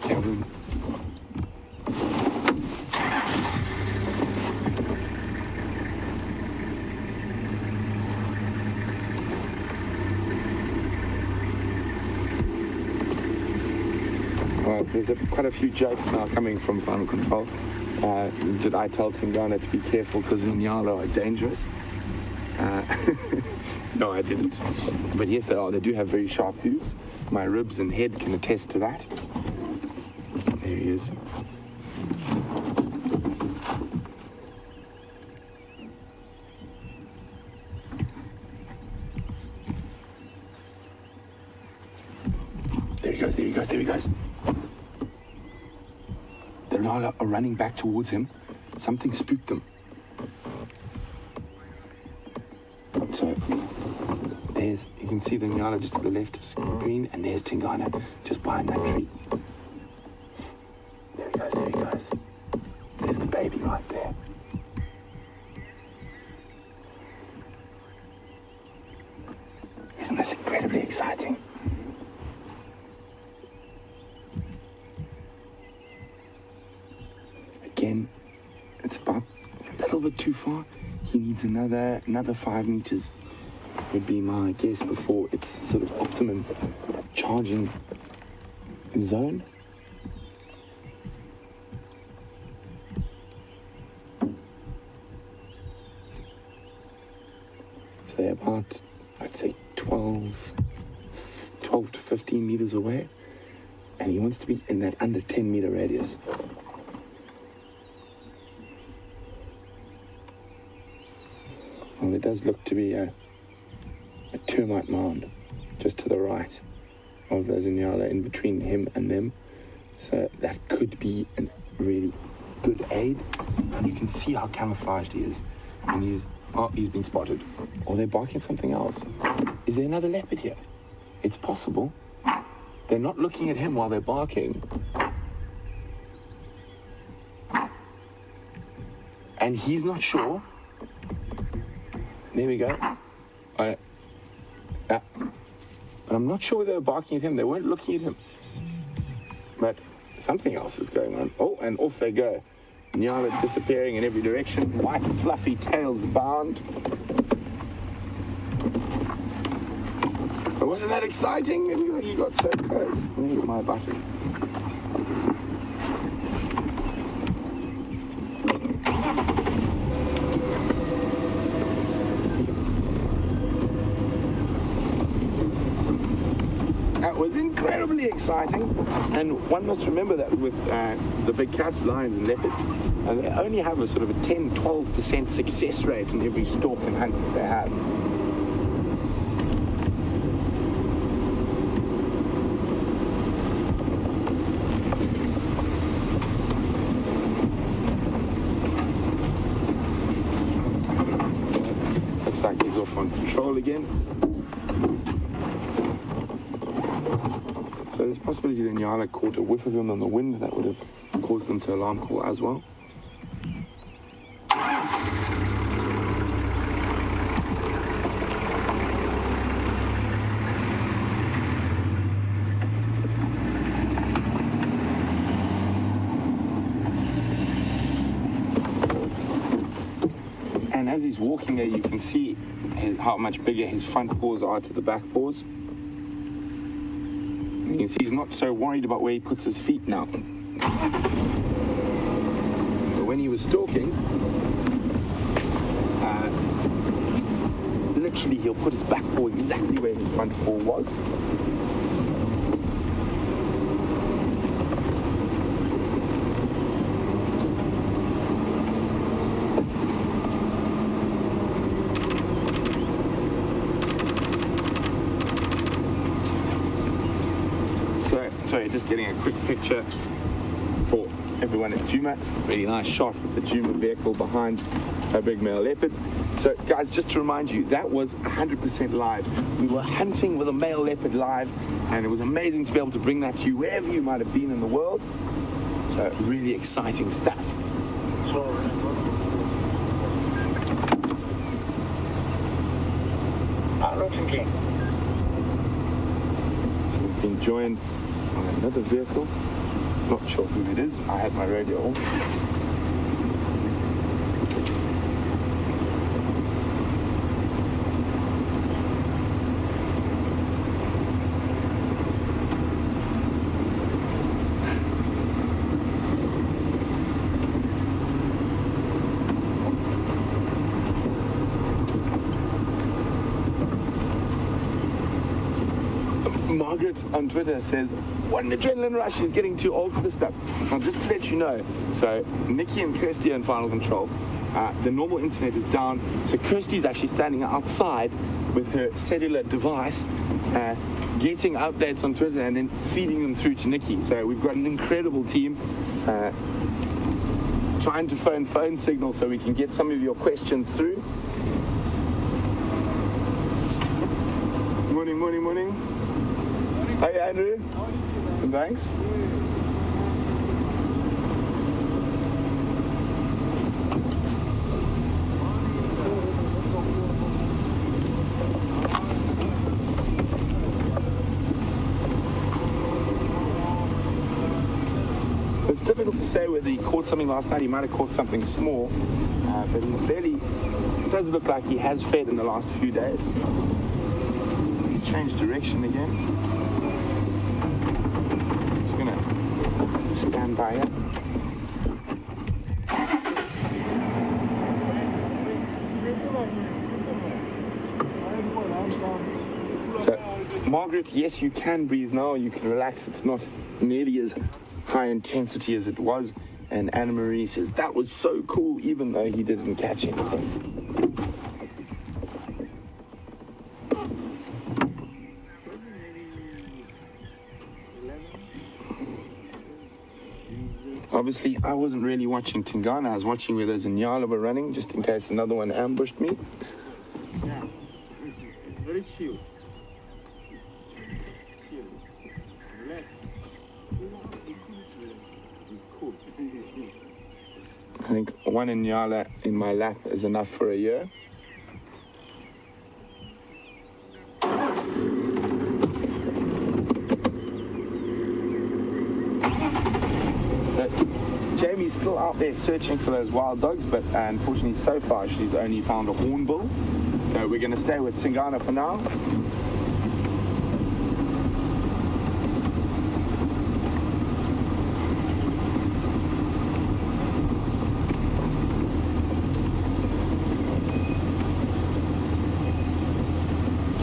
Kevin. Well, there's quite a few jokes now coming from Final Control. Did I tell Tingana to be careful because Inyala are dangerous? No, I didn't. But yes, they are. They do have very sharp hooves. My ribs and head can attest to that. There he is. There he goes, there he goes, there he goes. The Nyala are running back towards him. Something spooked them. So, you can see the Nyala just to the left of screen, and there's Tingana just behind that tree. There he goes, there he goes. There's the baby right there. Isn't this incredibly exciting? Again, it's about a little bit too far. He needs another 5 meters, would be my guess, before it's sort of optimum charging zone. So they're about, I'd say, 12 to 15 meters away, and he wants to be in that under 10 meter radius. Well, there does look to be a termite mound just to the right of the Inyala, in between him and them. So that could be a really good aid. And you can see how camouflaged he is. And he's been spotted. Or they're barking something else. Is there another leopard here? It's possible. They're not looking at him while they're barking. And he's not sure. There we go. But I'm not sure whether they were barking at him. They weren't looking at him. But something else is going on. Oh, and off they go. Nyala disappearing in every direction. White fluffy tails bound. But wasn't that exciting? He got so close. There's my button. That was incredibly exciting, and one must remember that with the big cats, lions and leopards, they only have a sort of a 10-12% success rate in every stalk and hunt that they have. Looks like he's off on patrol again. So there's a possibility that Nyala caught a whiff of him on the wind. That would have caused them to alarm call as well. And as he's walking there, you can see how much bigger his front paws are to the back paws. You can see he's not so worried about where he puts his feet now. But when he was stalking, literally he'll put his back paw exactly where his front paw was. Sorry, just getting a quick picture for everyone at Djuma. Really nice shot with the Djuma vehicle behind a big male leopard. So guys, just to remind you, that was 100% live. We were hunting with a male leopard live, and it was amazing to be able to bring that to you wherever you might have been in the world. So really exciting stuff. So we've been joined by another vehicle. Not sure who it is. I had my radio on. Margaret on Twitter says, what an adrenaline rush, is getting too old for this stuff. Now, just to let you know, so Nikki and Kirsty are in final control. The normal internet is down, so Kirsty's actually standing outside with her cellular device, getting updates on Twitter and then feeding them through to Nikki. So we've got an incredible team trying to phone signal so we can get some of your questions through. Morning. Hi, Andrew. Thanks. It's difficult to say whether he caught something last night. He might have caught something small, but his belly does look like he has fed in the last few days. He's changed direction again. Stand by it. So, Margaret, yes, you can breathe now. You can relax. It's not nearly as high intensity as it was. And Anna Marie says that was so cool, even though he didn't catch anything. Obviously, I wasn't really watching Tingana. I was watching where those Inyala were running, just in case another one ambushed me. Yeah, it's very chill. Relax. It's cool. I think one Inyala in my lap is enough for a year. Jamie's still out there searching for those wild dogs, but unfortunately so far she's only found a hornbill. So we're going to stay with Tingana for now.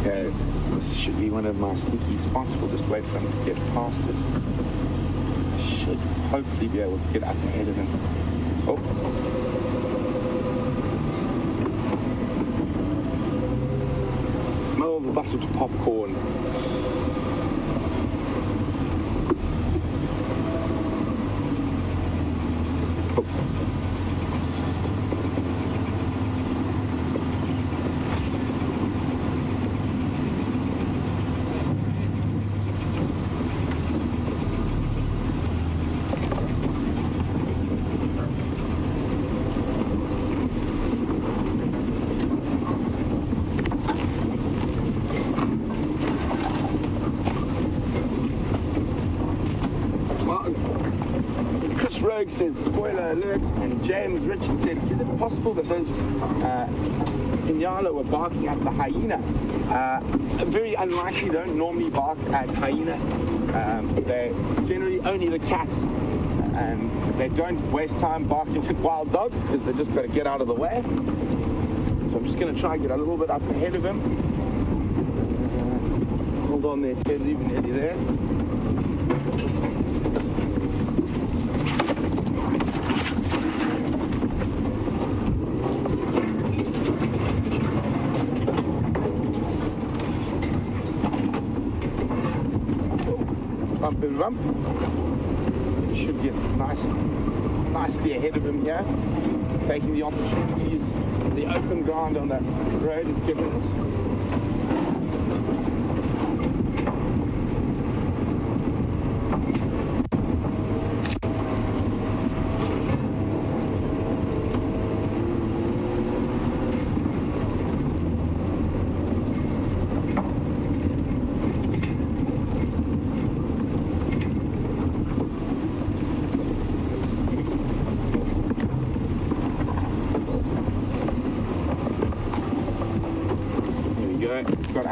Okay, this should be one of my sneaky spots. We'll just wait for him to get past us. Should hopefully be able to get up ahead of him. Oh. Smell the buttered popcorn. Rogue says, spoiler alert, and James Richard said, is it possible that those Inyala were barking at the hyena? Very unlikely, don't normally bark at hyena. They're generally only the cats, and they don't waste time barking at wild dog because they just got to get out of the way. So I'm just going to try and get a little bit up ahead of him. Hold on there, Ted's even nearly there. Bump. Should get nicely ahead of him here, taking the opportunities the open ground on that road has given us.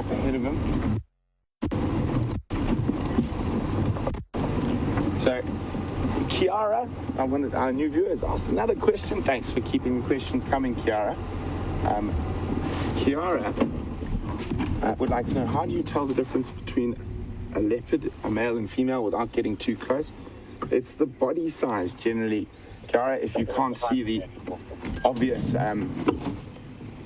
up ahead of him. So, Kiara, our new viewers asked another question. Thanks for keeping the questions coming, Kiara. Kiara would like to know, how do you tell the difference between a leopard, a male and female, without getting too close? It's the body size, generally. Kiara, if you can't see the obvious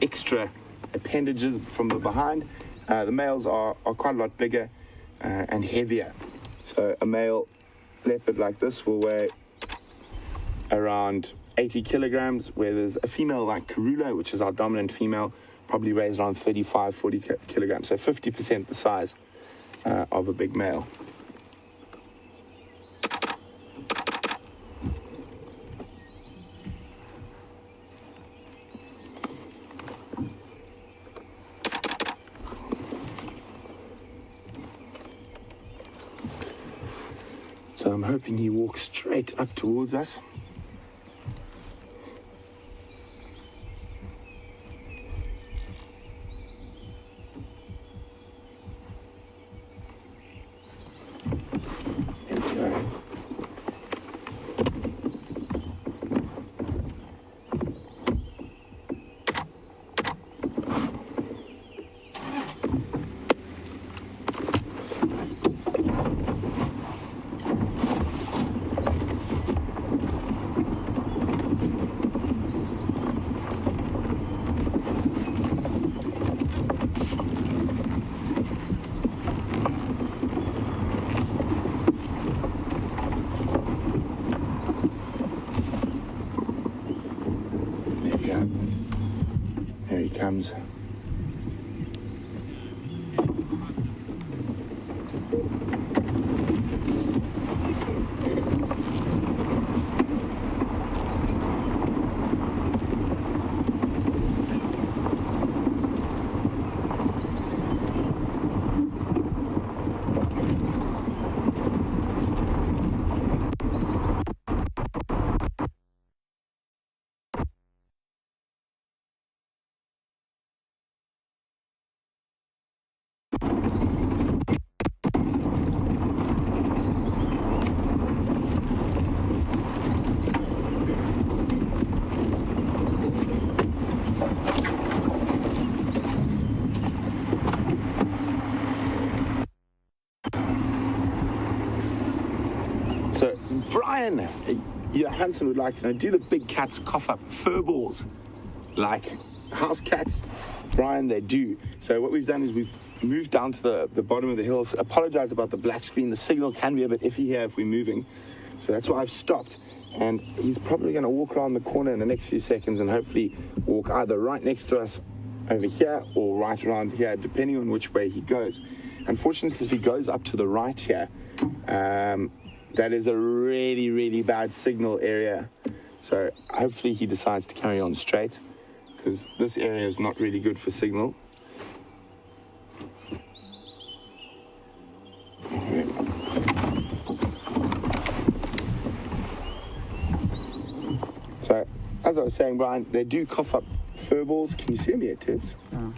extra appendages from the behind, the males are quite a lot bigger and heavier. So a male leopard like this will weigh around 80 kilograms, where there's a female like Karula, which is our dominant female, probably weighs around 35, 40 kilograms, so 50% the size of a big male. So I'm hoping he walks straight up towards us. There we go. There he comes. So, Brian Johansson would like to know, do the big cats cough up fur balls like house cats? Brian, they do. So what we've done is we've moved down to the bottom of the hill. So apologize about the black screen. The signal can be a bit iffy here if we're moving. So that's why I've stopped. And he's probably going to walk around the corner in the next few seconds and hopefully walk either right next to us over here or right around here, depending on which way he goes. Unfortunately, if he goes up to the right here, that is a really, really bad signal area. So hopefully he decides to carry on straight, because this area is not really good for signal. So, as I was saying, Brian, they do cough up fur balls. Can you see him yet, Tibbs? No.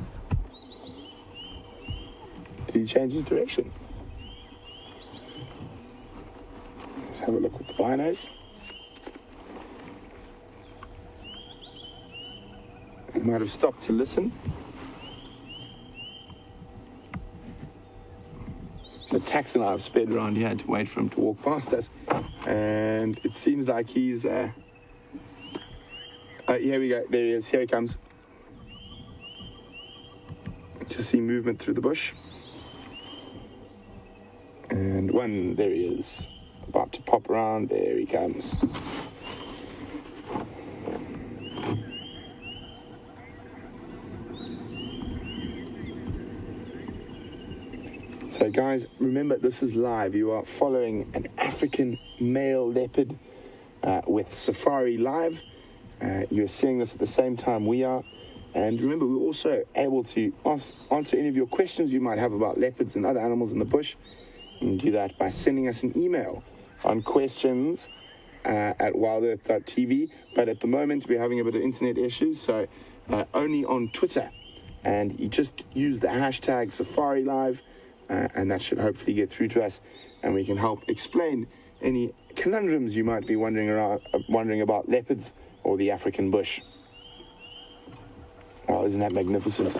Did he change his direction? Let's have a look with the binos. He might have stopped to listen. So Tax and I have sped around here to wait for him to walk past us. And it seems like he's... here we go. There he is. Here he comes. Just see movement through the bush. And one, there he is. About to pop around. There he comes. So guys, remember, this is live. You are following an African male leopard with SafariLIVE. You're seeing this at the same time we are. And remember, we're also able to answer any of your questions you might have about leopards and other animals in the bush. You can do that by sending us an email on questions at wildearth.tv. But at the moment, we're having a bit of internet issues, so only on Twitter and you just use the hashtag SafariLIVE, and that should hopefully get through to us, and we can help explain any conundrums you might be wondering about leopards or the African bush. Oh, isn't that magnificent?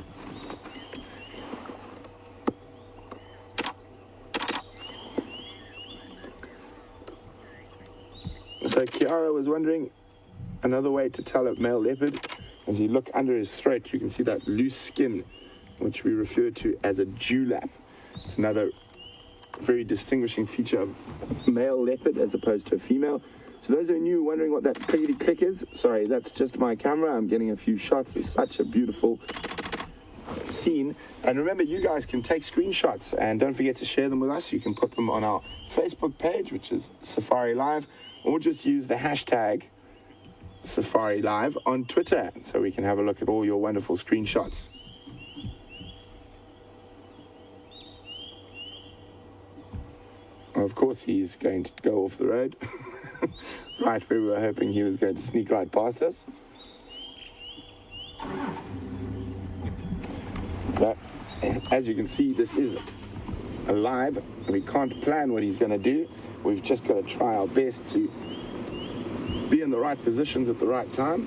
So Kiara was wondering, another way to tell a male leopard, as you look under his throat, you can see that loose skin, which we refer to as a dewlap. It's another very distinguishing feature of male leopard as opposed to a female. So those of you wondering what that clickety click is, sorry, that's just my camera. I'm getting a few shots. It's such a beautiful scene. And remember, you guys can take screenshots, and don't forget to share them with us. You can put them on our Facebook page, which is SafariLIVE, or just use the hashtag SafariLIVE on Twitter, so we can have a look at all your wonderful screenshots. Of course, he's going to go off the road, right where we were hoping he was going to sneak right past us. So, as you can see, this is alive, and we can't plan what he's going to do. We've just got to try our best to be in the right positions at the right time.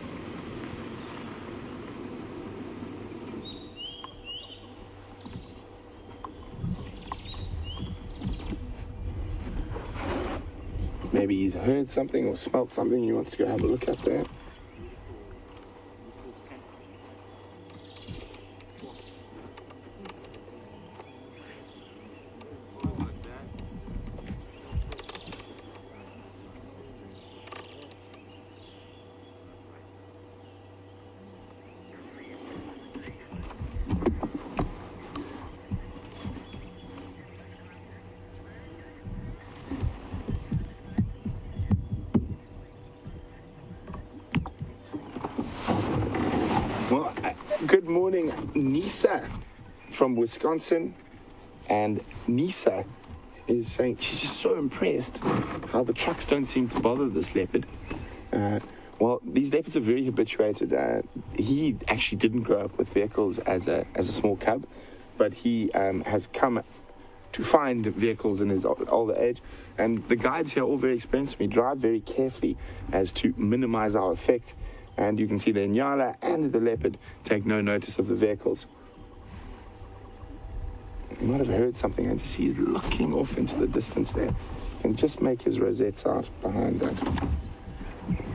Maybe he's heard something or smelt something he wants to go have a look at there. Well, good morning, Nisa from Wisconsin. And Nisa is saying she's just so impressed how the trucks don't seem to bother this leopard. Well, these leopards are very habituated. He actually didn't grow up with vehicles as a small cub, but he has come to find vehicles in his older age. And the guides here are all very experienced. We drive very carefully as to minimize our effect. And you can see the Nyala and the leopard take no notice of the vehicles. You might have heard something. I just see he's looking off into the distance there. You can just make his rosettes out behind that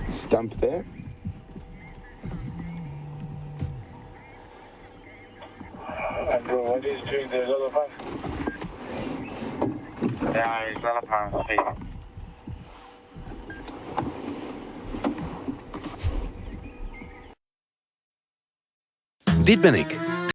stump there. And what is doing the elephant? Yeah, it's elephant. Dit ben ik,